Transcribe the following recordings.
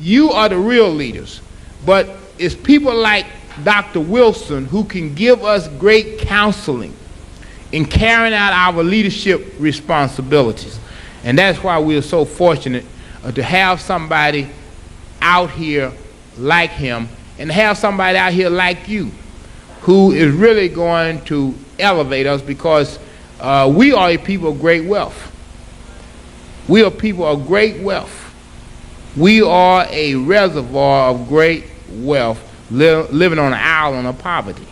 you are the real leaders, but it's people like Dr. Wilson who can give us great counseling in carrying out our leadership responsibilities. And that's why we are so fortunate to have somebody out here like him, and have somebody out here like you who is really going to elevate us, because we are a people of great wealth. We are people of great wealth. We are a reservoir of great wealth, living on an island of poverty.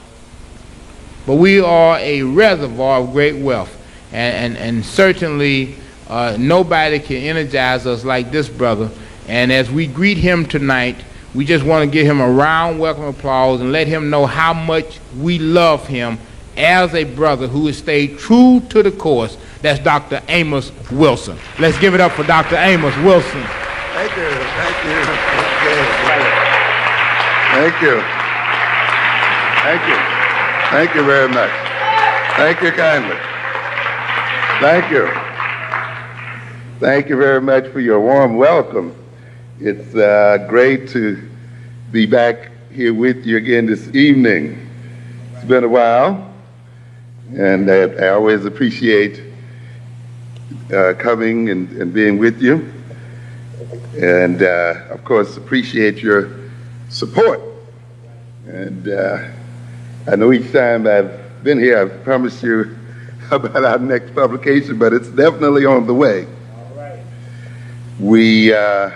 But we are a reservoir of great wealth. And certainly nobody can energize us like this brother. And as we greet him tonight, we just want to give him a round welcome applause and let him know how much we love him as a brother who has stayed true to the course. That's Dr. Amos Wilson. Let's give it up for Dr. Amos Wilson. Thank you. Thank you. Thank you. Thank you. Thank you very much. Thank you kindly. Thank you. Thank you very much for your warm welcome. It's great to be back here with you again this evening. It's been a while, and I always appreciate coming and being with you. And of course, appreciate your support. And I know each time I've been here, I've promised you about our next publication, but it's definitely on the way. All right. We are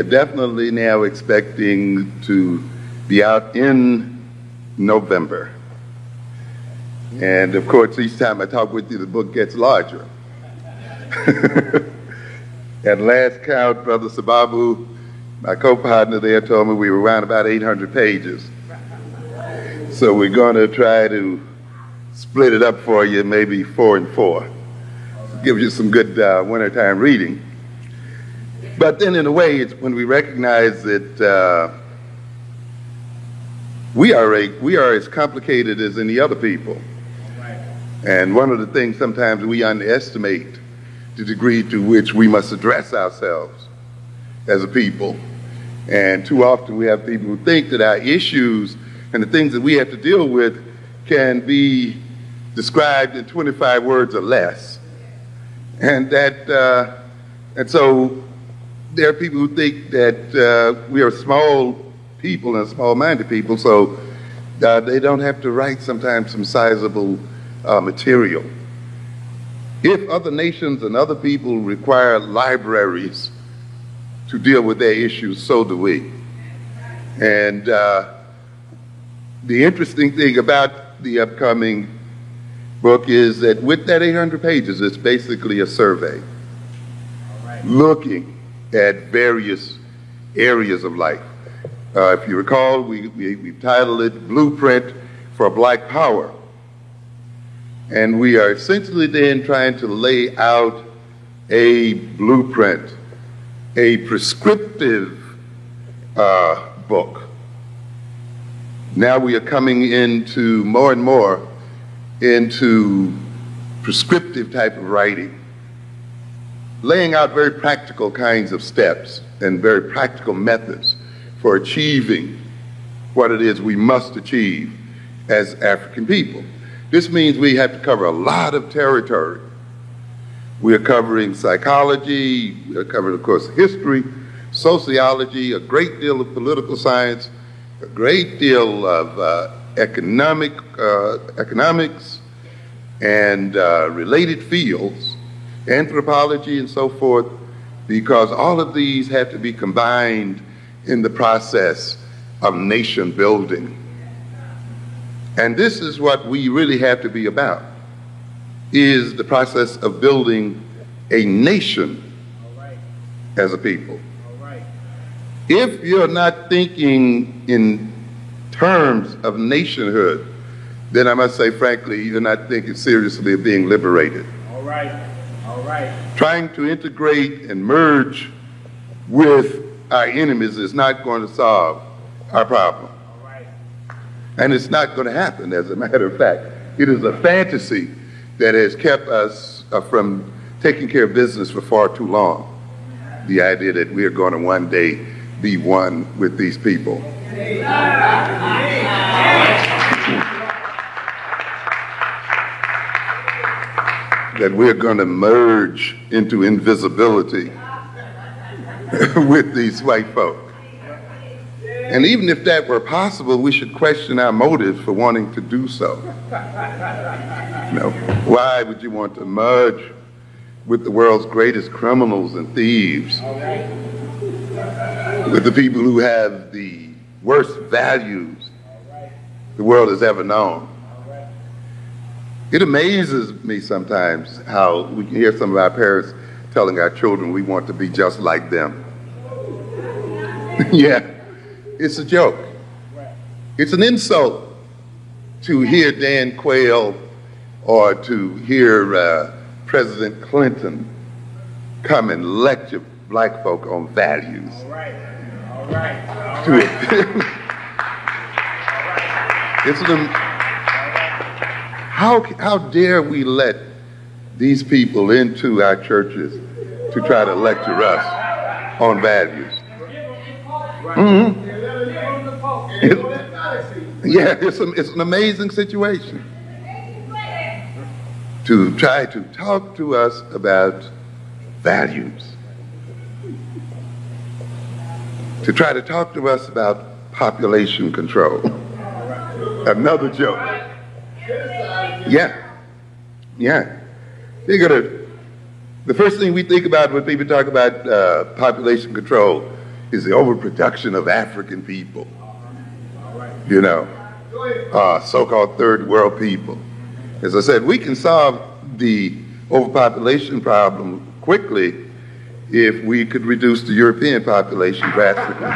definitely now expecting to be out in November. And of course, each time I talk with you, the book gets larger. At last count, Brother Sababu, my co-partner there, told me we were around about 800 pages. So we're going to try to split it up for you, maybe 4 and 4. Give you some good wintertime reading. But then in a way, it's when we recognize that we are as complicated as any other people. And one of the things sometimes we underestimate the degree to which we must address ourselves as a people. And too often we have people who think that our issues and the things that we have to deal with can be described in 25 words or less. And so there are people who think that we are small people and small-minded people, so they don't have to write sometimes some sizable material. If other nations and other people require libraries to deal with their issues, so do we. And the interesting thing about the upcoming book is that with that 800 pages, it's basically a survey looking at various areas of life. If you recall, we've titled it Blueprint for Black Power. And we are essentially then trying to lay out a blueprint, a prescriptive book. Now we are coming into more and more into prescriptive type of writing, laying out very practical kinds of steps and very practical methods for achieving what it is we must achieve as African people. This means we have to cover a lot of territory. We are covering psychology, we are covering, of course, history, sociology, a great deal of political science, a great deal of economics and related fields, anthropology and so forth, because all of these have to be combined in the process of nation building. And this is what we really have to be about, is the process of building a nation as a people. If you're not thinking in terms of nationhood, then I must say, frankly, you're not thinking seriously of being liberated. All right. Trying to integrate and merge with our enemies is not going to solve our problem. And it's not going to happen, as a matter of fact. It is a fantasy that has kept us from taking care of business for far too long. the idea that we're going to one day be one with these people. That we're going to merge into invisibility with these white folk. And even if that were possible, we should question our motives for wanting to do so. You know, why would you want to merge with the world's greatest criminals and thieves, with the people who have the worst values the world has ever known? It amazes me sometimes how we can hear some of our parents telling our children we want to be just like them. Yeah, it's a joke. It's an insult to hear Dan Quayle or to hear President Clinton come and lecture black folk on values. All right. How dare we let these people into our churches to try to lecture us on values? Mm-hmm. It's an amazing situation to try to talk to us about values, to try to talk to us about population control. Another joke. Yeah. The first thing we think about when people talk about population control is the overproduction of African people. You know, so-called third world people. As I said, we can solve the overpopulation problem quickly if we could reduce the European population drastically.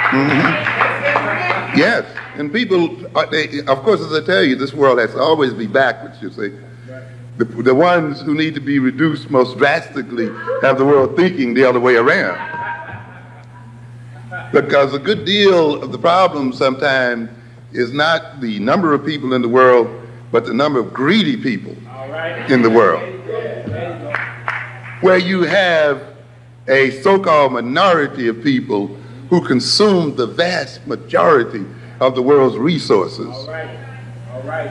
Mm-hmm. Yes, and people, of course, as I tell you, this world has to always be backwards, you see. The ones who need to be reduced most drastically have the world thinking the other way around. Because a good deal of the problem sometimes is not the number of people in the world, but the number of greedy people in the world. Where you have a so-called minority of people who consume the vast majority of the world's resources.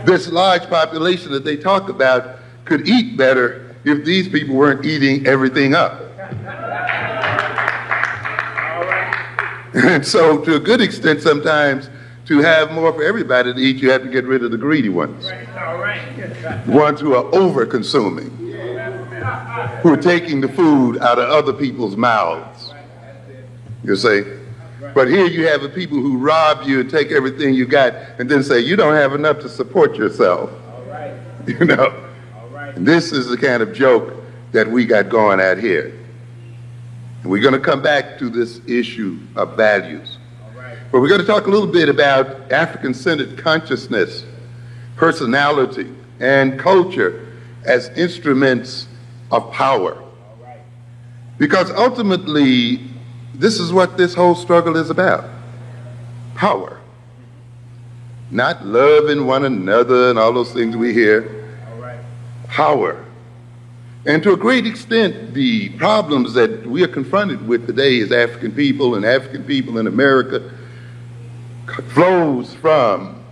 This large population that they talk about could eat better if these people weren't eating everything up. And so, to a good extent, sometimes, to have more for everybody to eat, you have to get rid of the greedy ones. The ones who are over-consuming, who are taking the food out of other people's mouths. You see? But here you have the people who rob you and take everything you got and then say, you don't have enough to support yourself. You know? And this is the kind of joke that we got going at here. And we're going to come back to this issue of values. But we're going to talk a little bit about African-centered consciousness, personality, and culture as instruments of power. Because ultimately, this is what this whole struggle is about. Power. Not loving one another and all those things we hear. Power. And to a great extent, the problems that we are confronted with today as African people and African people in America flows from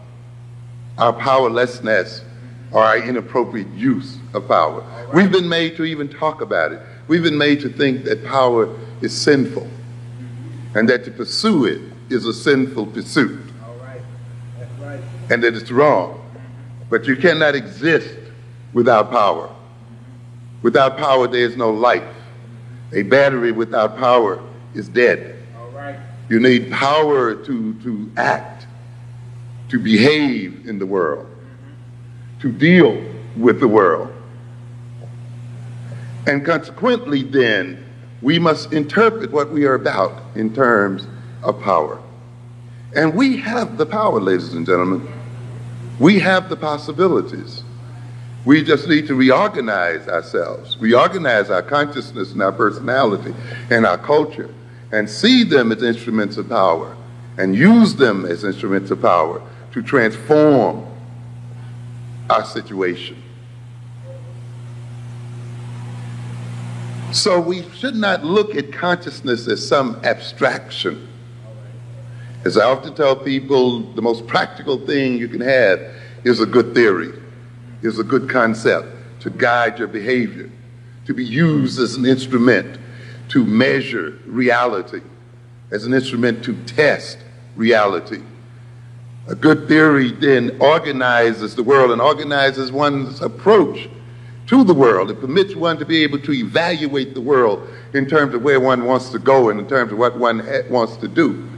our powerlessness or our inappropriate use of power. We've been made to even talk about it. We've been made to think that power is sinful and that to pursue it is a sinful pursuit. And that it's wrong. But you cannot exist without power. Without power, there is no life. A battery without power is dead. You need power to act, to behave in the world, to deal with the world. And consequently, then, we must interpret what we are about in terms of power. And we have the power, ladies and gentlemen. We have the possibilities. We just need to reorganize ourselves, reorganize our consciousness and our personality and our culture, and see them as instruments of power, and use them as instruments of power to transform our situation. So we should not look at consciousness as some abstraction. As I often tell people, the most practical thing you can have is a good theory, is a good concept to guide your behavior, to be used as an instrument to measure reality, as an instrument to test reality. A good theory then organizes the world and organizes one's approach to the world. It permits one to be able to evaluate the world in terms of where one wants to go and in terms of what one wants to do.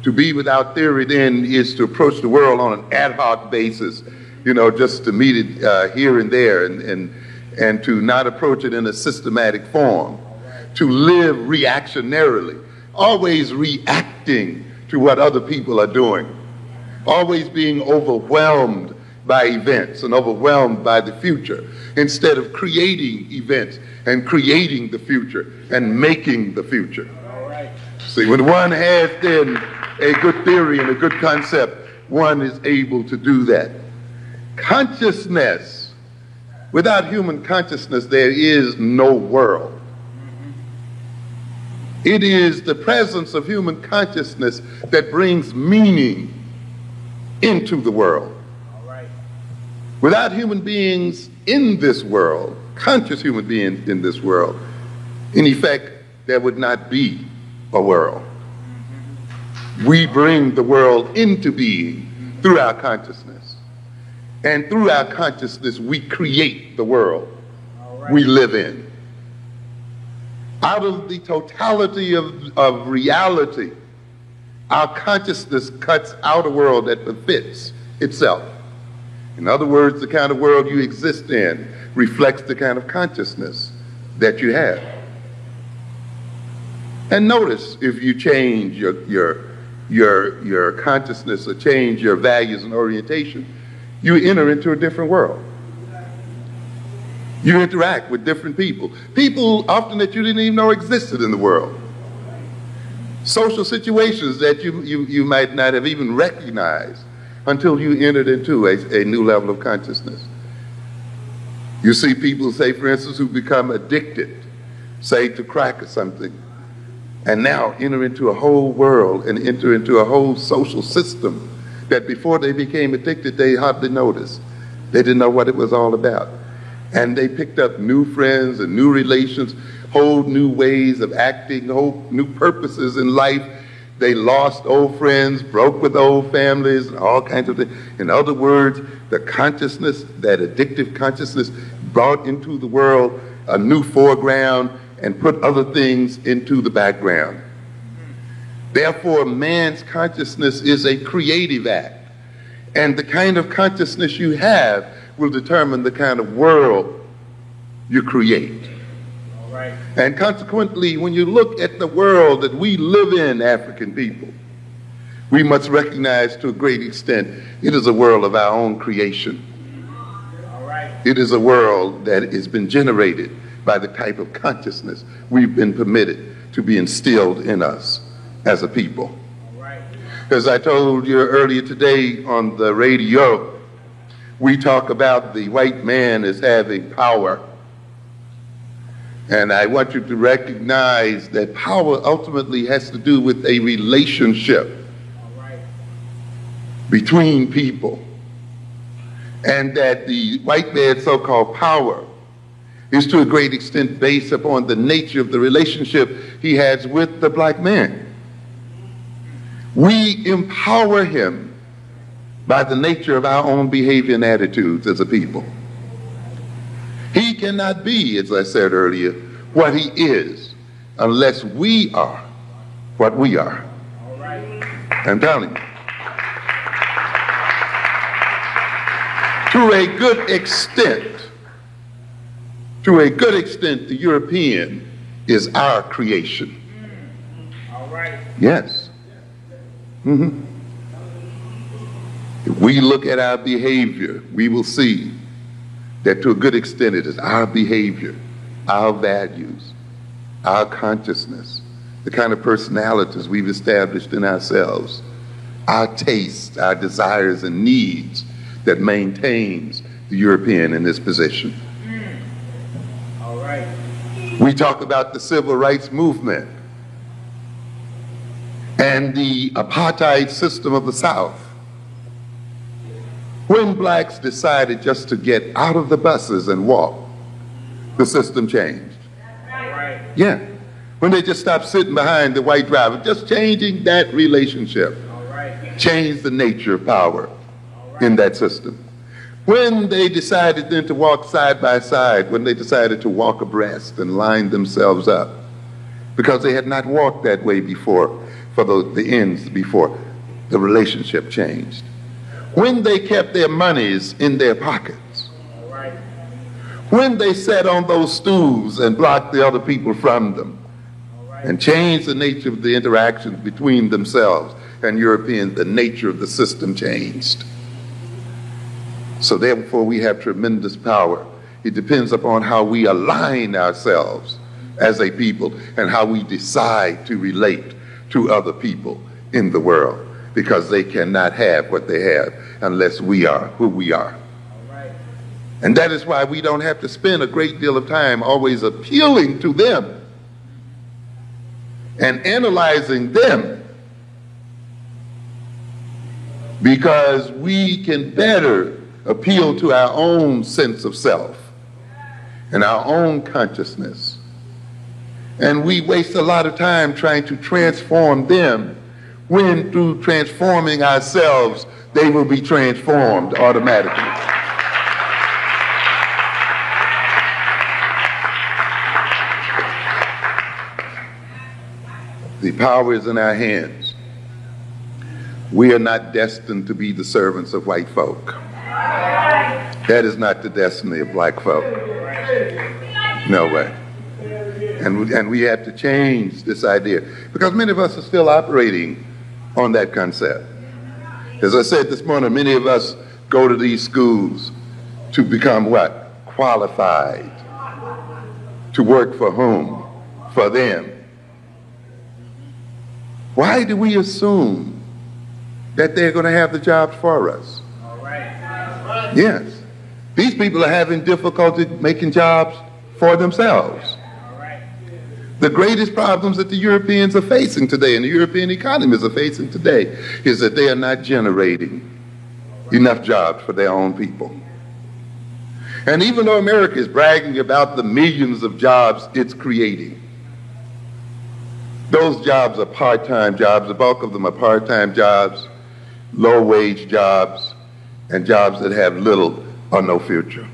To be without theory then is to approach the world on an ad hoc basis, you know, just to meet it here and there, and to not approach it in a systematic form. To live reactionarily, always reacting to what other people are doing, always being overwhelmed by events and overwhelmed by the future, instead of creating events and creating the future and making the future. See, when one has then a good theory and a good concept, one is able to do that. Consciousness, without human consciousness, there is no world. It is the presence of human consciousness that brings meaning into the world. Without human beings in this world, conscious human beings in this world, in effect, there would not be a world. We bring the world into being through our consciousness. And through our consciousness, we create the world we live in. Out of the totality of reality, our consciousness cuts out a world that befits itself. In other words, the kind of world you exist in reflects the kind of consciousness that you have. And notice, if you change your consciousness or change your values and orientation, you enter into a different world. You interact with different people. People often that you didn't even know existed in the world. Social situations that you might not have even recognized until you entered into a new level of consciousness. You see people, say, for instance, who become addicted, say, to crack or something, and now enter into a whole world and enter into a whole social system that before they became addicted, they hardly noticed. They didn't know what it was all about. And they picked up new friends and new relations, whole new ways of acting, whole new purposes in life. They lost old friends, broke with old families, and all kinds of things. In other words, the consciousness, that addictive consciousness, brought into the world a new foreground and put other things into the background. Therefore, man's consciousness is a creative act. And the kind of consciousness you have will determine the kind of world you create. All right. And consequently, when you look at the world that we live in, African people, we must recognize to a great extent it is a world of our own creation. All right. It is a world that has been generated by the type of consciousness we've been permitted to be instilled in us as a people. All right. As I told you earlier today on the radio, we talk about the white man as having power. And I want you to recognize that power ultimately has to do with a relationship between people. And that the white man's so-called power is to a great extent based upon the nature of the relationship he has with the black man. We empower him by the nature of our own behavior and attitudes as a people. He cannot be, as I said earlier, what he is unless we are what we are. All right. I'm telling you. To a good extent, the European is our creation. All right. Yes. Mm-hmm. If we look at our behavior, we will see that to a good extent it is our behavior, our values, our consciousness, the kind of personalities we've established in ourselves, our tastes, our desires and needs that maintains the European in this position. All right. We talk about the civil rights movement and the apartheid system of the South. When blacks decided just to get out of the buses and walk, the system changed. Yeah. When they just stopped sitting behind the white driver, just changing that relationship, changed the nature of power in that system. When they decided then to walk side by side, when they decided to walk abreast and line themselves up, because they had not walked that way before, for the ends before, the relationship changed. When they kept their monies in their pockets, when they sat on those stools and blocked the other people from them, and changed the nature of the interactions between themselves and Europeans, the nature of the system changed. So therefore we have tremendous power. It depends upon how we align ourselves as a people and how we decide to relate to other people in the world, because they cannot have what they have unless we are who we are. And that is why we don't have to spend a great deal of time always appealing to them and analyzing them, because we can better appeal to our own sense of self and our own consciousness. And we waste a lot of time trying to transform them, when through transforming ourselves, they will be transformed automatically. The power is in our hands. We are not destined to be the servants of white folk. That is not the destiny of black folk. No way. And we have to change this idea, because many of us are still operating on that concept. As I said this morning, many of us go to these schools to become what? Qualified. To work for whom? For them. Why do we assume that they're going to have the jobs for us? Yes. These people are having difficulty making jobs for themselves. The greatest problems that the Europeans are facing today, and the European economies are facing today, is that they are not generating enough jobs for their own people. And even though America is bragging about the millions of jobs it's creating, those jobs are part-time jobs. The bulk of them are part-time jobs, low-wage jobs, and jobs that have little or no future.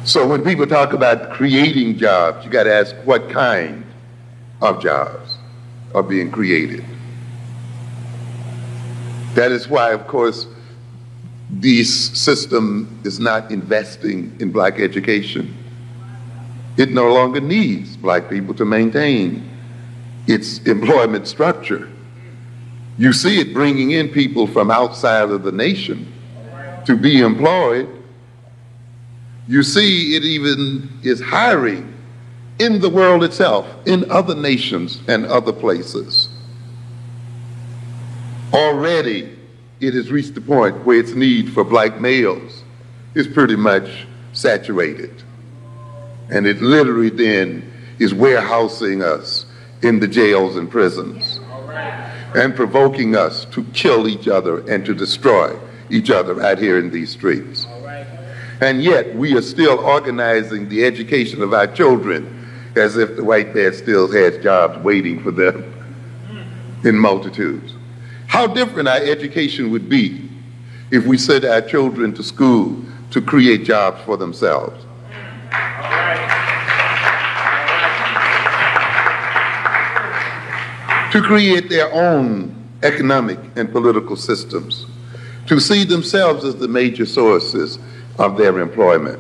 So when people talk about creating jobs, you got to ask what kind of jobs are being created. That is why, of course, this system is not investing in black education. It no longer needs black people to maintain its employment structure. You see it bringing in people from outside of the nation to be employed. You see it even is hiring in the world itself, in other nations and other places. Already it has reached the point where its need for black males is pretty much saturated. And it literally then is warehousing us in the jails and prisons and provoking us to kill each other and to destroy each other out here in these streets. And yet we are still organizing the education of our children as if the white man still has jobs waiting for them in multitudes. How different our education would be if we sent our children to school to create jobs for themselves. To create their own economic and political systems, to see themselves as the major sources of their employment.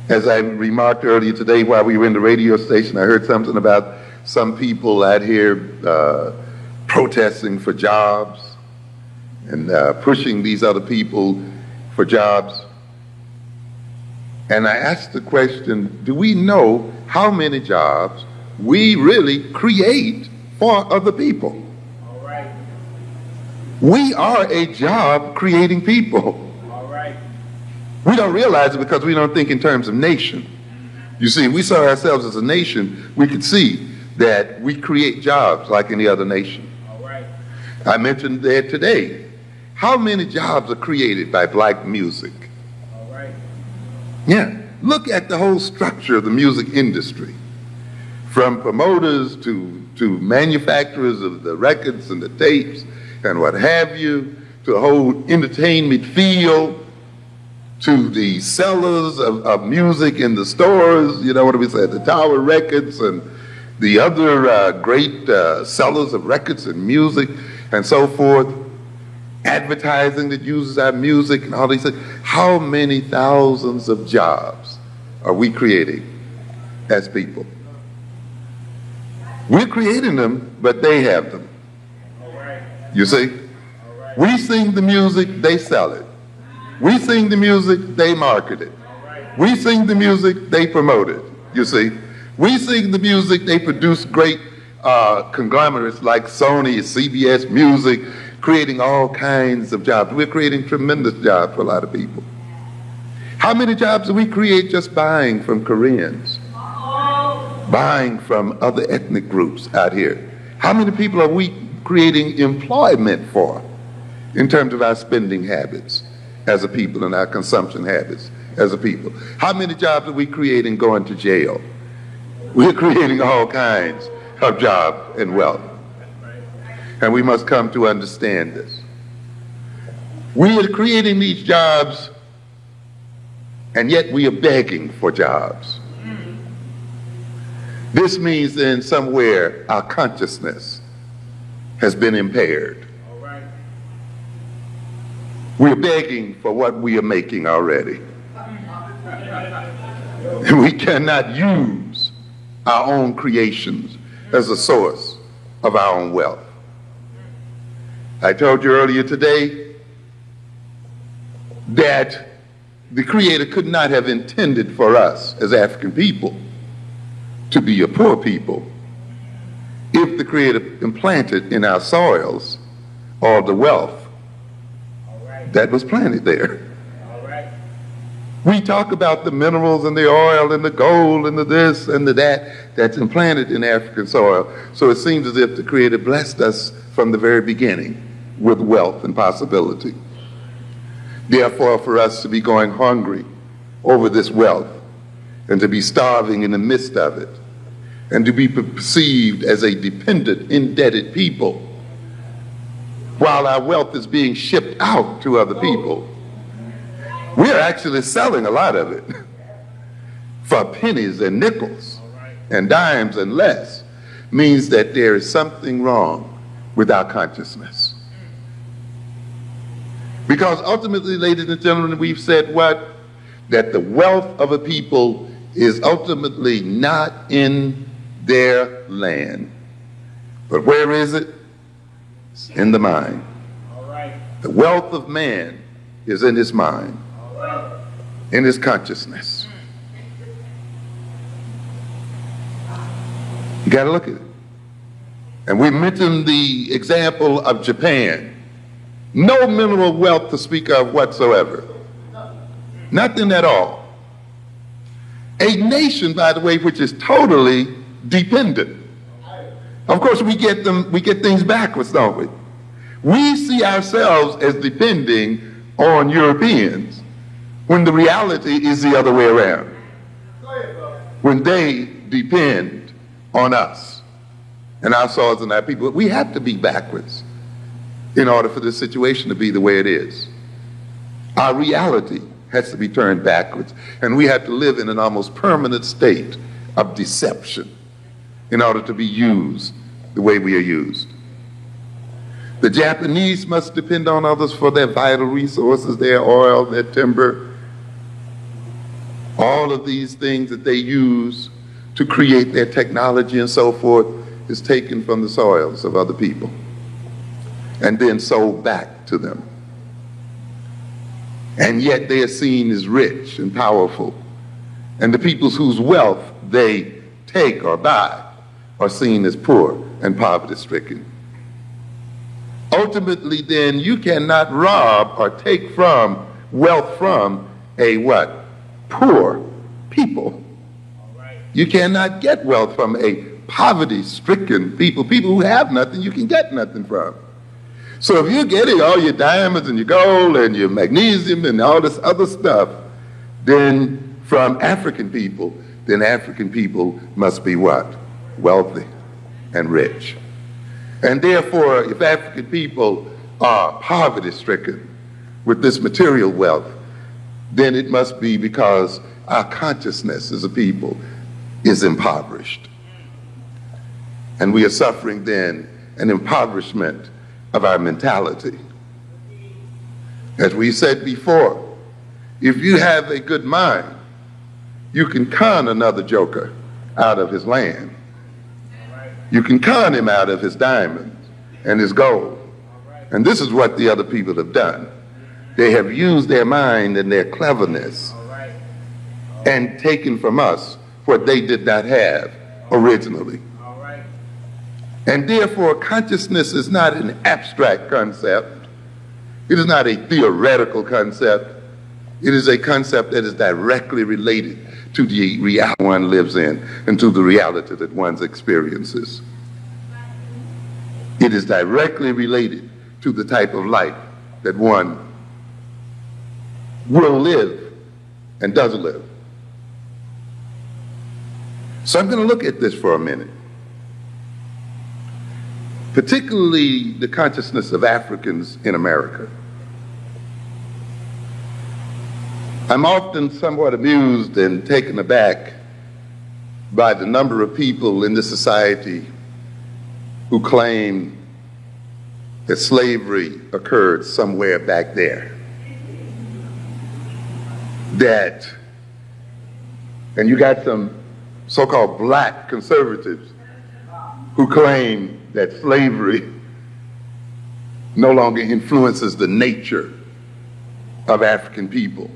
As I remarked earlier today while we were in the radio station, I heard something about some people out here protesting for jobs and pushing these other people for jobs. And I asked the question, do we know how many jobs we really create for other people? All right. We are a job creating people. All right. We don't realize it because we don't think in terms of nation. You see, we saw ourselves as a nation, we could see that we create jobs like any other nation. All right. I mentioned there today, how many jobs are created by black music? All right. Yeah, look at the whole structure of the music industry. From promoters to manufacturers of the records and the tapes and what have you, to the whole entertainment field, to the sellers of music in the stores, you know what we say, the Tower Records and the other great sellers of records and music and so forth, advertising that uses our music and all these things. How many thousands of jobs are we creating as people? We're creating them, but they have them. You see? We sing the music, they sell it. We sing the music, they market it. We sing the music, they promote it. You see? We sing the music, they produce great conglomerates like Sony, CBS Music, creating all kinds of jobs. We're creating tremendous jobs for a lot of people. How many jobs do we create just buying from Koreans? Buying from other ethnic groups out here? How many people are we creating employment for in terms of our spending habits as a people and our consumption habits as a people? How many jobs are we creating going to jail? We're creating all kinds of jobs and wealth. And we must come to understand this. We are creating these jobs, and yet we are begging for jobs. This means that in somewhere our consciousness has been impaired. We're begging for what we are making already. And we cannot use our own creations as a source of our own wealth. I told you earlier today that the Creator could not have intended for us as African people to be a poor people if the Creator implanted in our soils all the wealth that was planted there. We talk about the minerals and the oil and the gold and the this and the that that's implanted in African soil. So it seems as if the Creator blessed us from the very beginning with wealth and possibility. Therefore, for us to be going hungry over this wealth and to be starving in the midst of it and to be perceived as a dependent, indebted people while our wealth is being shipped out to other people, we're actually selling a lot of it for pennies and nickels and dimes and less. Means that there is something wrong with our consciousness. Because ultimately, ladies and gentlemen, we've said what? That the wealth of a people is ultimately not in their land. But where is it? It's in the mind. The wealth of man is in his mind, in his consciousness. You got to look at it. And we mentioned the example of Japan. No mineral wealth to speak of whatsoever. Nothing at all. A nation, by the way, which is totally dependent. Of course, we get things backwards, don't we? We see ourselves as depending on Europeans when the reality is the other way around. When they depend on us and our soils and our people, we have to be backwards in order for this situation to be the way it is. Our reality has to be turned backwards, and we have to live in an almost permanent state of deception in order to be used the way we are used. The Japanese must depend on others for their vital resources, their oil, their timber, all of these things that they use to create their technology and so forth is taken from the soils of other people and then sold back to them. And yet they are seen as rich and powerful. And the peoples whose wealth they take or buy are seen as poor and poverty-stricken. Ultimately, then, you cannot rob or take from wealth from a what? Poor people. You cannot get wealth from a poverty-stricken people who have nothing you can get nothing from. So if you're getting all your diamonds and your gold and your magnesium and all this other stuff, then from African people, then African people must be what? Wealthy and rich. And therefore, if African people are poverty-stricken with this material wealth, then it must be because our consciousness as a people is impoverished. And we are suffering then an impoverishment of our mentality. As we said before, if you have a good mind, you can con another joker out of his land. You can con him out of his diamonds and his gold. And this is what the other people have done. They have used their mind and their cleverness and taken from us what they did not have originally. And therefore, consciousness is not an abstract concept. It is not a theoretical concept. It is a concept that is directly related to the reality one lives in and to the reality that one experiences. It is directly related to the type of life that one will live and does live. So I'm going to look at this for a minute. Particularly the consciousness of Africans in America. I'm often somewhat amused and taken aback by the number of people in this society who claim that slavery occurred somewhere back there. And you got some so-called black conservatives who claim that slavery no longer influences the nature of African people.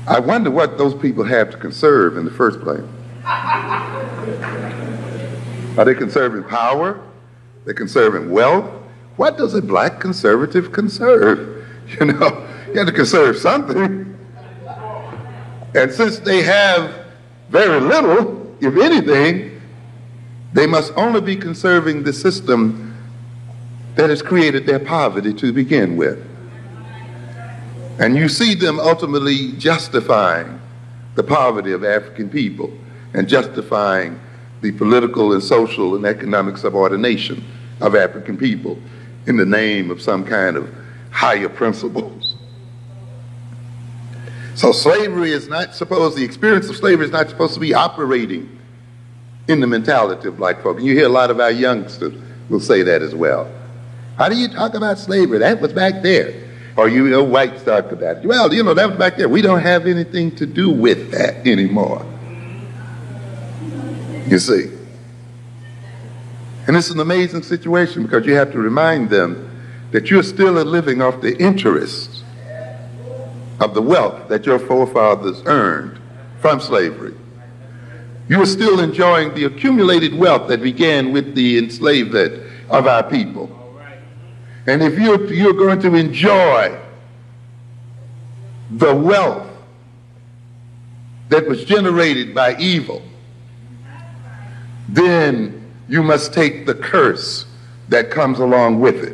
I wonder what those people have to conserve in the first place. Are they conserving power? They're conserving wealth? What does a black conservative conserve? You know, you have to conserve something. And since they have very little, if anything, they must only be conserving the system that has created their poverty to begin with. And you see them ultimately justifying the poverty of African people and justifying the political and social and economic subordination of African people in the name of some kind of higher principles. So slavery is not supposed, the experience of slavery is not supposed to be operating in the mentality of black folk. And you hear a lot of our youngsters will say that as well. How do you talk about slavery? That was back there. Or you know, whites talk about it. Well, you know, that was back there. We don't have anything to do with that anymore. You see. And it's an amazing situation because you have to remind them that you're still living off the interests of the wealth that your forefathers earned from slavery. You are still enjoying the accumulated wealth that began with the enslavement of our people. And if you're going to enjoy the wealth that was generated by evil, then you must take the curse that comes along with it.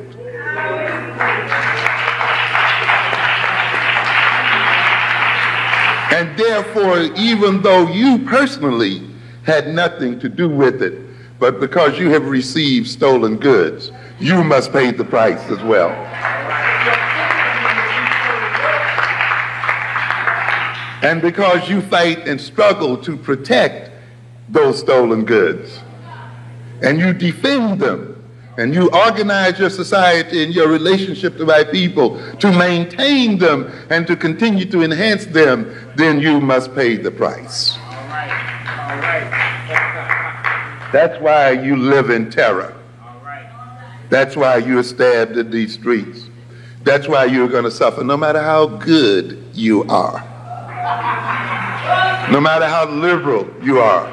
And therefore, even though you personally had nothing to do with it, but because you have received stolen goods, you must pay the price as well. And because you fight and struggle to protect those stolen goods, and you defend them, and you organize your society and your relationship to my people to maintain them and to continue to enhance them, then you must pay the price. All right. That's why you live in terror. All right. That's why you're stabbed in these streets. That's why you're going to suffer no matter how good you are. No matter how liberal you are.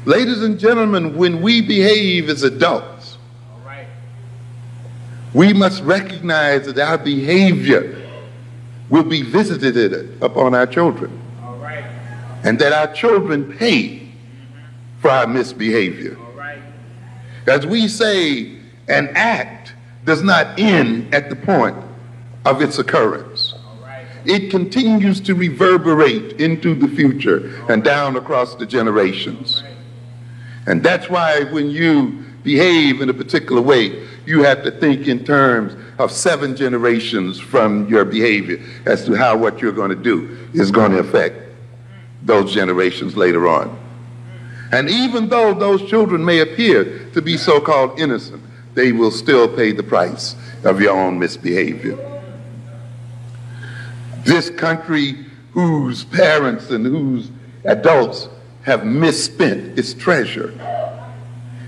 Ladies and gentlemen, when we behave as adults, We must recognize that our behavior will be visited upon our children. All right. And that our children pay for our misbehavior. All right. As we say, an act does not end at the point of its occurrence. All right. It continues to reverberate into the future and down across the generations. And that's why when you behave in a particular way, you have to think in terms of 7 generations from your behavior as to how what you're going to do is going to affect those generations later on. And even though those children may appear to be so-called innocent, they will still pay the price of your own misbehavior. This country whose parents and whose adults have misspent its treasure,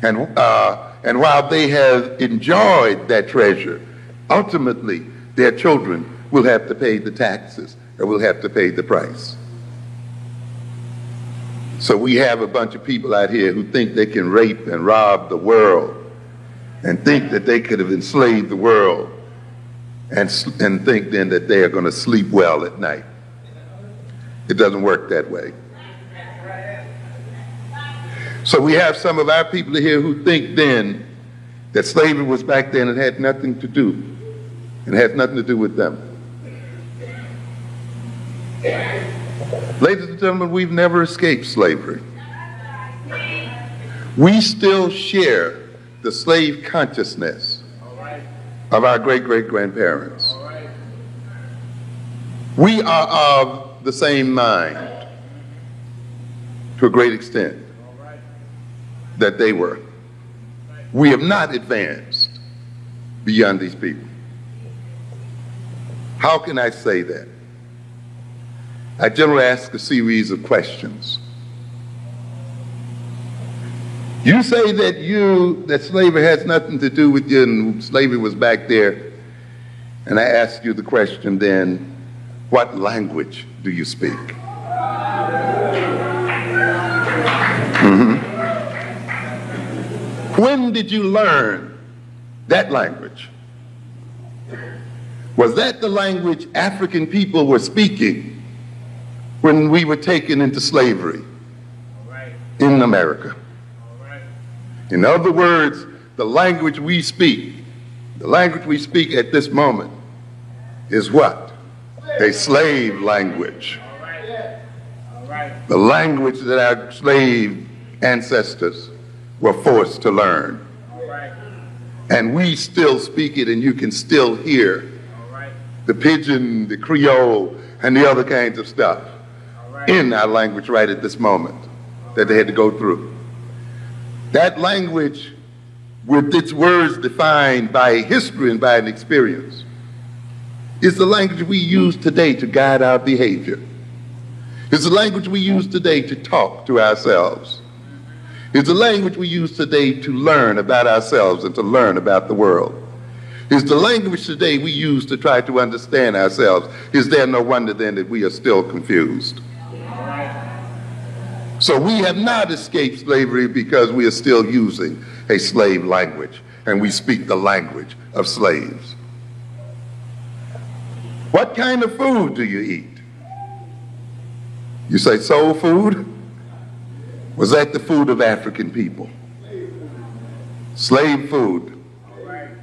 and while they have enjoyed that treasure, ultimately their children will have to pay the taxes or will have to pay the price. So we have a bunch of people out here who think they can rape and rob the world and think that they could have enslaved the world and think then that they are going to sleep well at night. It doesn't work that way. So we have some of our people here who think then that slavery was back then and had nothing to do, and had nothing to do with them. Ladies and gentlemen, we've never escaped slavery. We still share the slave consciousness of our great-great-grandparents. We are of the same mind to a great extent that they were. We have not advanced beyond these people. How can I say that? I generally ask a series of questions. You say that slavery has nothing to do with you and slavery was back there. And I ask you the question then, what language do you speak? When did you learn that language? Was that the language African people were speaking when we were taken into slavery in America? In other words, the language we speak at this moment is what? A slave language. The language that our slave ancestors were forced to learn. And we still speak it, and you can still hear the pidgin, the Creole, and the other kinds of stuff in our language right at this moment that they had to go through. That language, with its words defined by history and by an experience, is the language we use today to guide our behavior. It's the language we use today to talk to ourselves. It's the language we use today to learn about ourselves and to learn about the world. It's the language today we use to try to understand ourselves. Is there no wonder then that we are still confused? So we have not escaped slavery because we are still using a slave language and we speak the language of slaves. What kind of food do you eat? You say soul food? Was that the food of African people? Slave food.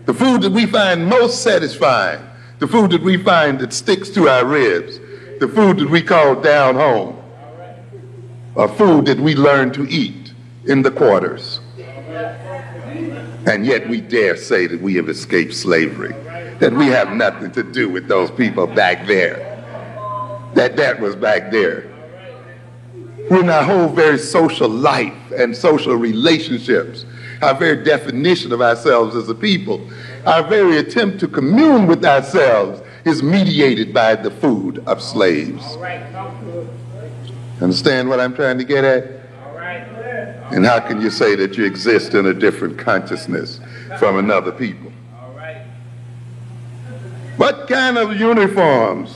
The food that we find most satisfying, the food that we find that sticks to our ribs, the food that we call down home, a food that we learn to eat in the quarters. And yet we dare say that we have escaped slavery, that we have nothing to do with those people back there, that was back there. When our whole very social life and social relationships, our very definition of ourselves as a people, our very attempt to commune with ourselves is mediated by the food of slaves. Understand what I'm trying to get at? And how can you say that you exist in a different consciousness from another people? What kind of uniforms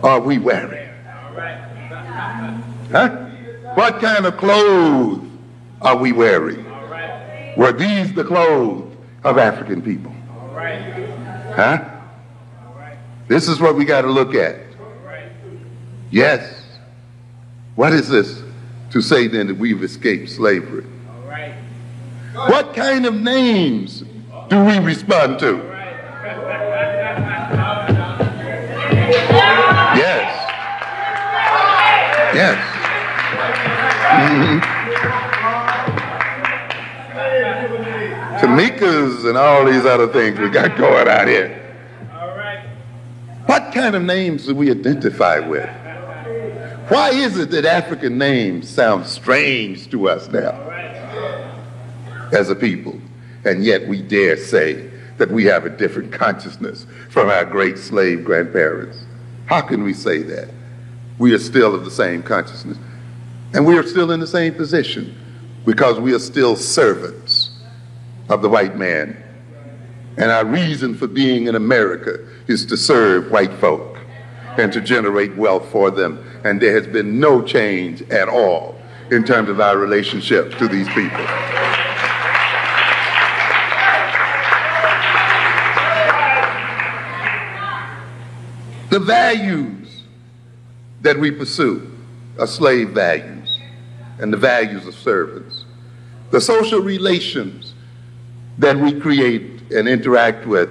are we wearing? Huh? What kind of clothes are we wearing? Were these the clothes of African people? Huh? This is what we got to look at. Yes. What is this to say then that we've escaped slavery? What kind of names do we respond to? Yes. Yes. Tamikas and all these other things we got going out here. What kind of names do we identify with? Why is it that African names sound strange to us now as a people, and yet we dare say that we have a different consciousness from our great slave grandparents? How can we say that? We are still of the same consciousness, and we are still in the same position because we are still servants of the white man. And our reason for being in America is to serve white folk and to generate wealth for them. And there has been no change at all in terms of our relationships to these people. The values that we pursue are slave values and the values of servants. The social relations that we create and interact with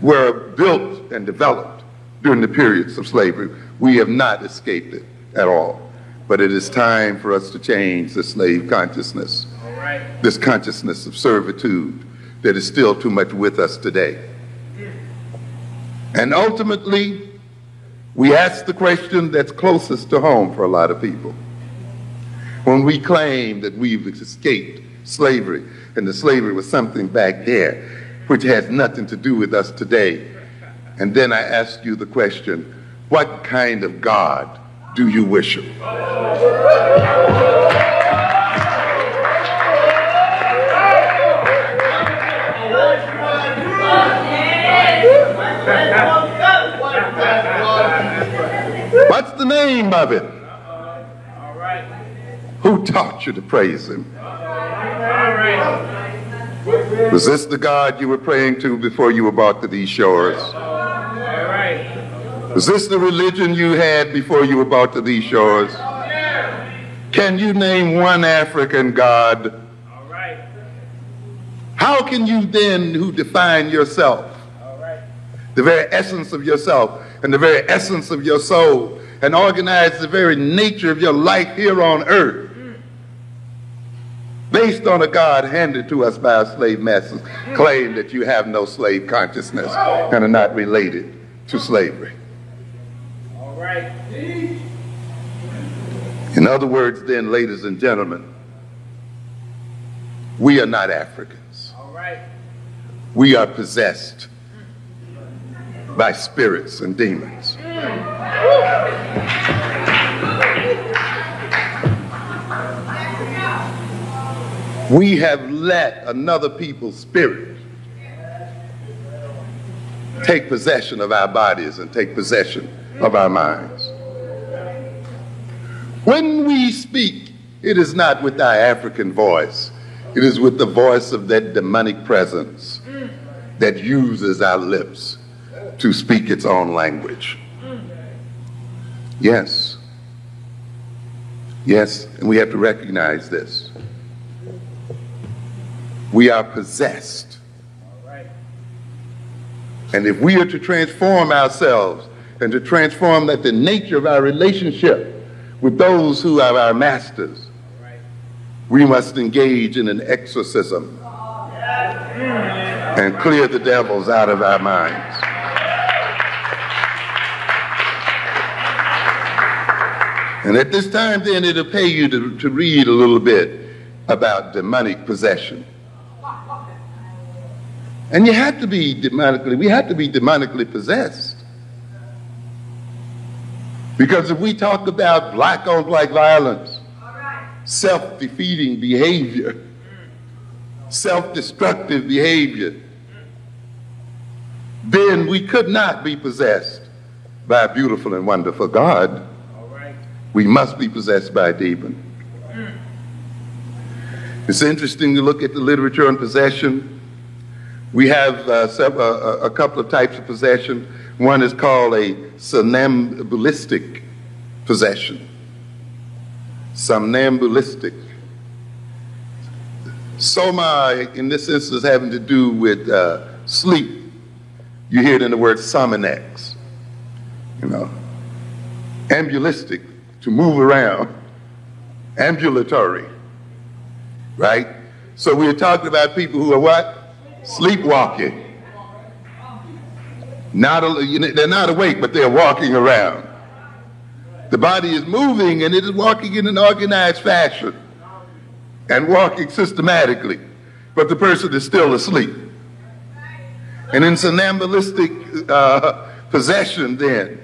were built and developed during the periods of slavery. We have not escaped it at all. But it is time for us to change the slave consciousness, this consciousness of servitude that is still too much with us today. And ultimately, we ask the question that's closest to home for a lot of people. When we claim that we've escaped slavery, and the slavery was something back there which has nothing to do with us today. And then I ask you the question, what kind of God do you worship? What's the name of it? Who taught you to praise him? Was this the God you were praying to before you were brought to these shores? Was this the religion you had before you were brought to these shores? Can you name one African God? How can you then, who define yourself, the very essence of yourself and the very essence of your soul, and organize the very nature of your life here on earth, based on a God handed to us by our slave masters, claim that you have no slave consciousness and are not related to slavery? In other words, then, ladies and gentlemen, we are not Africans. We are possessed by spirits and demons. We have let another people's spirit take possession of our bodies and take possession of our minds. When we speak, it is not with our African voice. It is with the voice of that demonic presence that uses our lips to speak its own language. Yes. Yes, and we have to recognize this. We are possessed. And if we are to transform ourselves and to transform the nature of our relationship with those who are our masters, we must engage in an exorcism and clear the devils out of our minds. And at this time, then, it'll pay you to read a little bit about demonic possession. And we have to be demonically possessed. Because if we talk about black-on-black violence, self-defeating behavior, self-destructive behavior, then we could not be possessed by a beautiful and wonderful God. We must be possessed by a demon. It's interesting to look at the literature on possession. We have a couple of types of possession. One is called a somnambulistic possession. Somnambulistic. Soma, in this instance, having to do with sleep. You hear it in the word sominex. You know, ambulistic, to move around, ambulatory, right? So we're talking about people who are what? Sleepwalking. They're not awake, but they're walking around. The body is moving and it is walking in an organized fashion and walking systematically, but the person is still asleep. And in somnambulistic possession then,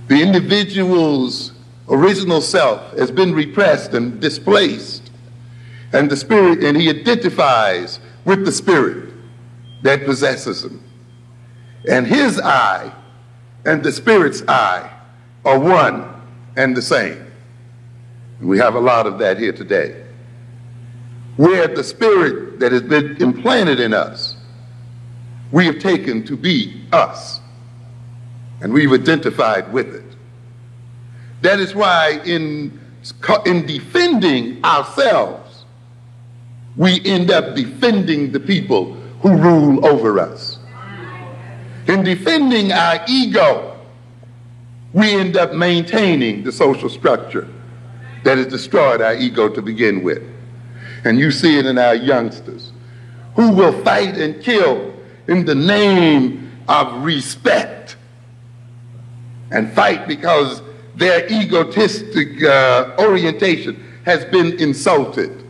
the individual's original self has been repressed and displaced, and the spirit, and he identifies with the spirit that possesses him. And his I and the spirit's I are one and the same. And we have a lot of that here today, where the spirit that has been implanted in us, we have taken to be us, and we've identified with it. That is why in defending ourselves, we end up defending the people who rule over us. In defending our ego, we end up maintaining the social structure that has destroyed our ego to begin with. And you see it in our youngsters, who will fight and kill in the name of respect, and fight because their egotistic orientation has been insulted.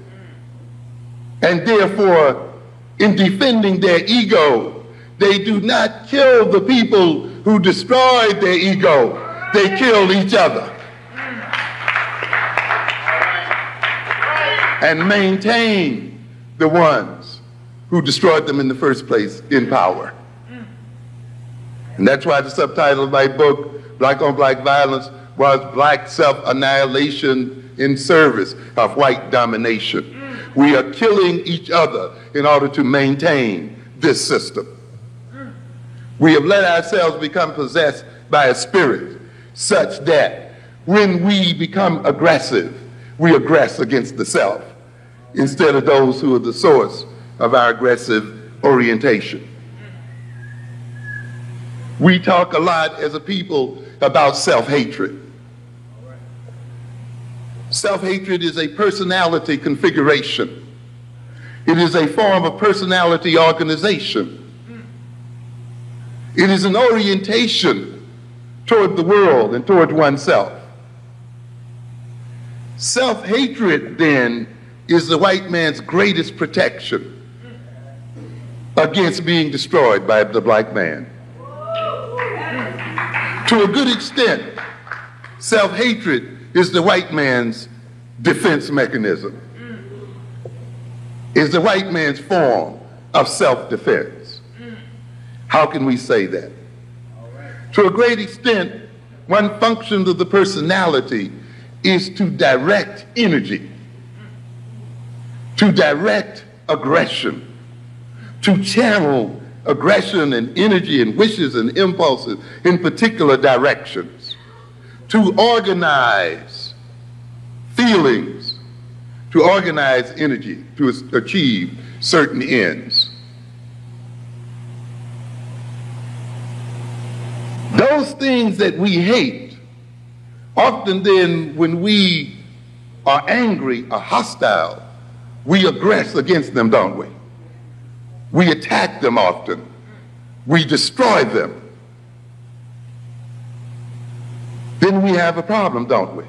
And therefore, in defending their ego, they do not kill the people who destroyed their ego. They kill each other and maintain the ones who destroyed them in the first place in power. And that's why the subtitle of my book, Black on Black Violence, was Black Self-Annihilation in Service of White Domination. We are killing each other in order to maintain this system. We have let ourselves become possessed by a spirit such that when we become aggressive, we aggress against the self instead of those who are the source of our aggressive orientation. We talk a lot as a people about self-hatred. Self-hatred is a personality configuration. It is a form of personality organization. It is an orientation toward the world and toward oneself. Self-hatred, then, is the white man's greatest protection against being destroyed by the black man. To a good extent, self-hatred is the white man's defense mechanism, is the white man's form of self-defense. How can we say that? To a great extent, one function of the personality is to direct energy, to direct aggression, to channel aggression and energy and wishes and impulses in particular directions, to organize feelings, to organize energy, to achieve certain ends. Those things that we hate, often then when we are angry or hostile, we aggress against them, don't we? We attack them often. We destroy them. Then we have a problem, don't we?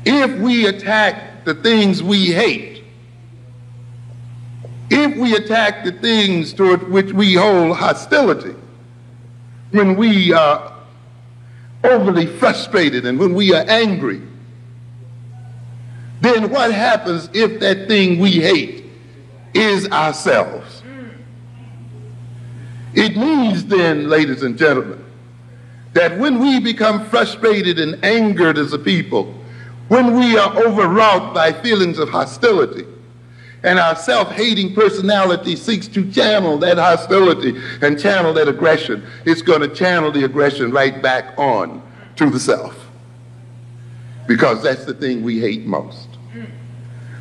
If we attack the things we hate, if we attack the things toward which we hold hostility, when we are overly frustrated and when we are angry, then what happens if that thing we hate is ourselves? It means then, ladies and gentlemen, that when we become frustrated and angered as a people, when we are overwrought by feelings of hostility, And our self-hating personality seeks to channel that hostility and channel that aggression. It's going to channel the aggression right back on to the self, because that's the thing we hate most.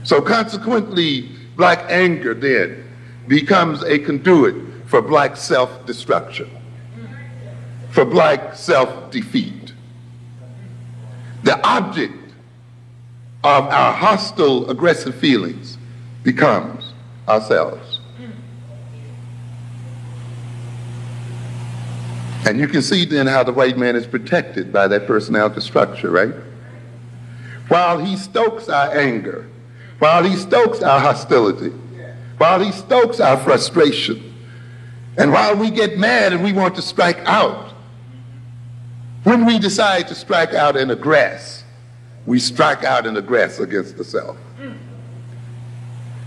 So consequently, black anger then becomes a conduit for black self-destruction, for black self-defeat. The object of our hostile, aggressive feelings becomes ourselves. And you can see then how the white man is protected by that personality structure, right? While he stokes our anger, while he stokes our hostility, while he stokes our frustration, and while we get mad and we want to strike out, when we decide to strike out and aggress, we strike out and aggress against the self.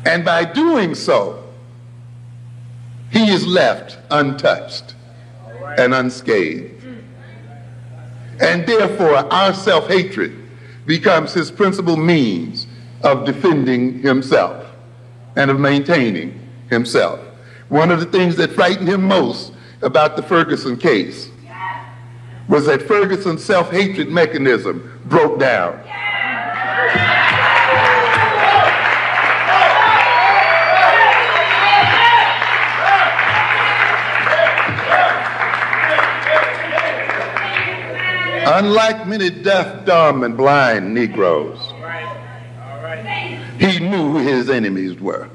And by doing so, he is left untouched and unscathed. And therefore, our self-hatred becomes his principal means of defending himself and of maintaining himself. One of the things that frightened him most about the Ferguson case was that Ferguson's self-hatred mechanism broke down. Unlike many deaf, dumb, and blind Negroes, he knew who his enemies were.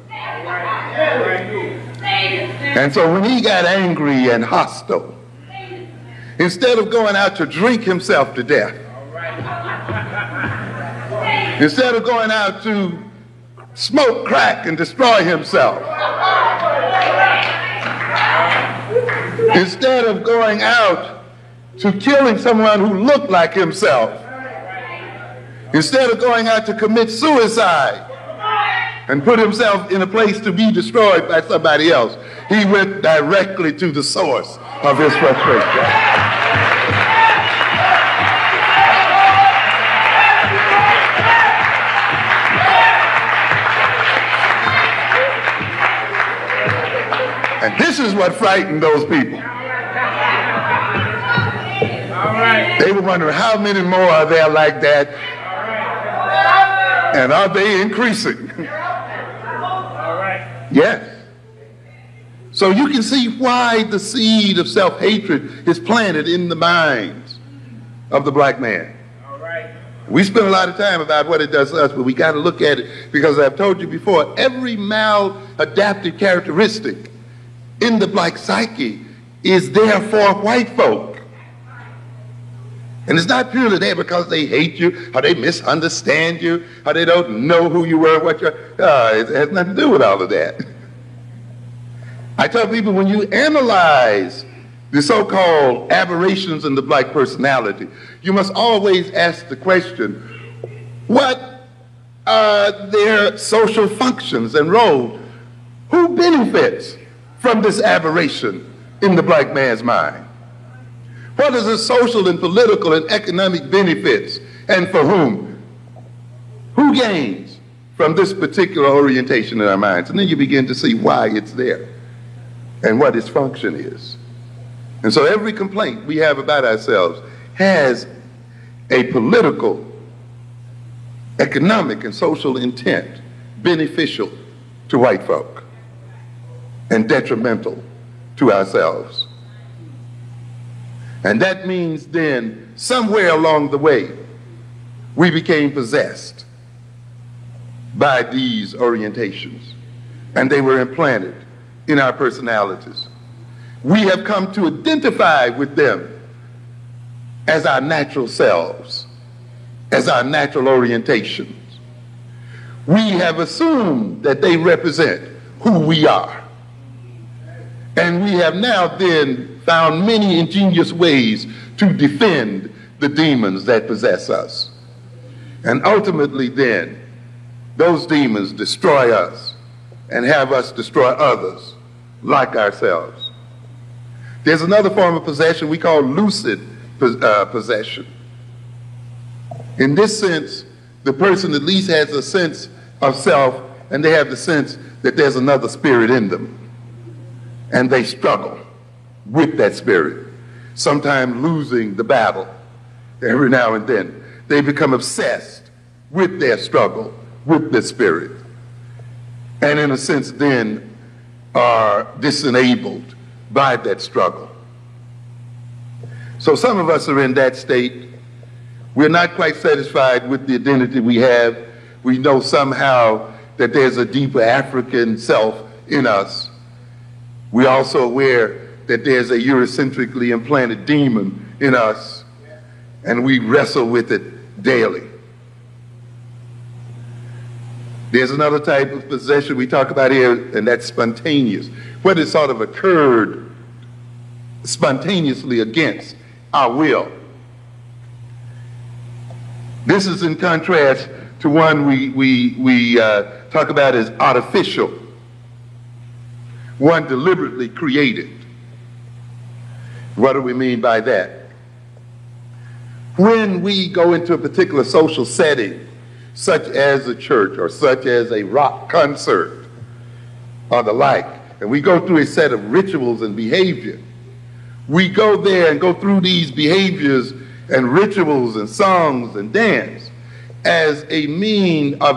And so when he got angry and hostile, instead of going out to drink himself to death, instead of going out to smoke crack and destroy himself, instead of going out to killing someone who looked like himself, instead of going out to commit suicide and put himself in a place to be destroyed by somebody else, he went directly to the source of his frustration. And this is what frightened those people. They were wondering how many more are there like that, and are they increasing? Yes. So you can see why the seed of self-hatred is planted in the minds of the black man. We spend a lot of time about what it does to us, but we got to look at it, because I've told you before, every maladaptive characteristic in the black psyche is there for white folk. And it's not purely there because they hate you, or they misunderstand you, or they don't know who you were, what you're. It has nothing to do with all of that. I tell people, when you analyze the so-called aberrations in the black personality, you must always ask the question, what are their social functions and roles? Who benefits from this aberration in the black man's mind? What is the social and political and economic benefits, and for whom? Who gains from this particular orientation in our minds? And then you begin to see why it's there and what its function is. And so every complaint we have about ourselves has a political, economic, and social intent beneficial to white folk and detrimental to ourselves. And that means then, somewhere along the way, we became possessed by these orientations, and they were implanted in our personalities. We have come to identify with them as our natural selves, as our natural orientations. We have assumed that they represent who we are. And we have now then found many ingenious ways to defend the demons that possess us. And ultimately then, those demons destroy us and have us destroy others like ourselves. There's another form of possession we call lucid possession. In this sense, the person at least has a sense of self and they have the sense that there's another spirit in them. And they struggle with that spirit, sometimes losing the battle every now and then. They become obsessed with their struggle, with the spirit. And in a sense then are disenabled by that struggle. So some of us are in that state. We're not quite satisfied with the identity we have. We know somehow that there's a deeper African self in us. We're also aware that there's a Eurocentrically implanted demon in us, and we wrestle with it daily. There's another type of possession we talk about here, and that's spontaneous. What has sort of occurred spontaneously against our will. This is in contrast to one we talk about as artificial, one deliberately created. What do we mean by that? When we go into a particular social setting, such as a church or such as a rock concert or the like, and we go through a set of rituals and behavior, we go there and go through these behaviors and rituals and songs and dance as a mean of